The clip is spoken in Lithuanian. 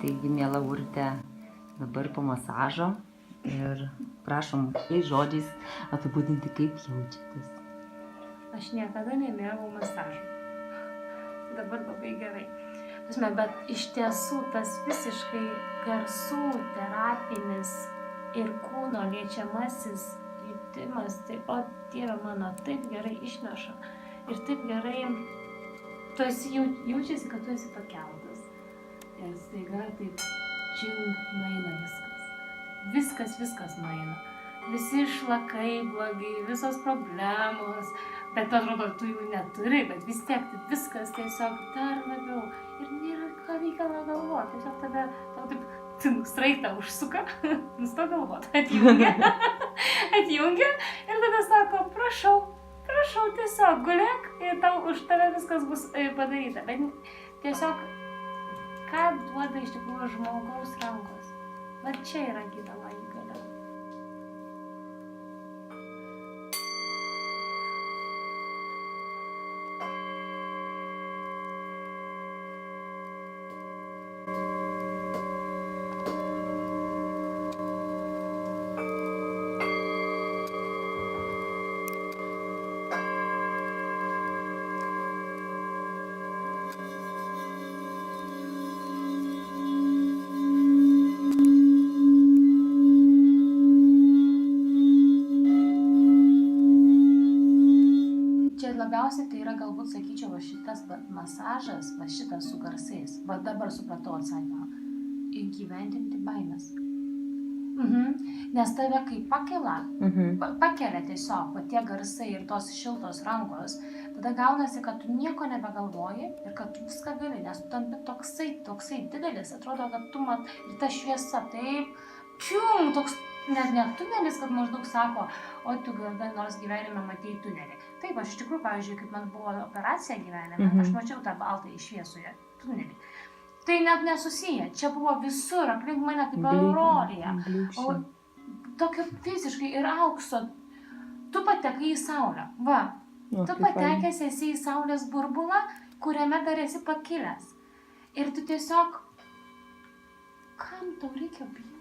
Taigi, miela Urte, dabar po masažo ir prašom keliais žodžiais apibūdinti, kaip jaučiatės. Aš niekada nemėgau masažų. Dabar labai gerai. Bet iš tiesų tas visiškai garsų terapinis ir kūno liečiamasis jutimas, tai, o Dieve mano, taip gerai išneša. Ir taip gerai, tu esi jaučiasi, kad tu esi pakeltas. Ir staiga taip čing nueina viskas. Viskas nueina. Visi šlakai blogi, visos problemos, bet atrodo, tu jų neturi, bet vis tiek tai viskas tiesiog dar labiau. Ir nėra ką reikia galvoti, tiesiog tada tau taip sraigtą užsuka, nusto galvoti, atjungia ir tada sako, prašau, tiesiog gulėk ir tau už tave viskas bus padaryta. Bet tiesiog, ką duoda iš tikrųjų žmogaus rankos? Bet čia yra gydomoji galia. Labiausiai tai yra galbūt, sakyčiau, va šitas masažas, va šitas su garsais. Va dabar supratau atsakymą. Įgyvendinti baimės. Nes tave kai pakelia tiesiog, va tie garsai ir tos šiltos rankos, tada gaunasi, kad tu nieko nebegalvoji ir kad tu viską gali, nes tu tampi toksai didelis, atrodo, kad tu ir ta šviesa taip, toks net tunelis, kad maždaug sako, o tu kada nors gyvenime matei tunelį. Taip, aš iš tikrųjų, pavyzdžiui, kaip man buvo operacija gyvenime, aš mačiau tą baltąjį šviesoje tunelį. Tai net nesusiję, čia buvo visur, aplink mane kaip aurorija. O tokio fiziškai ir aukso, tu patekai į saulę, tu patekęs esi į saulės burbulą, kuriame dar esi pakilęs. Ir tu tiesiog, kam tau reikia bijoti?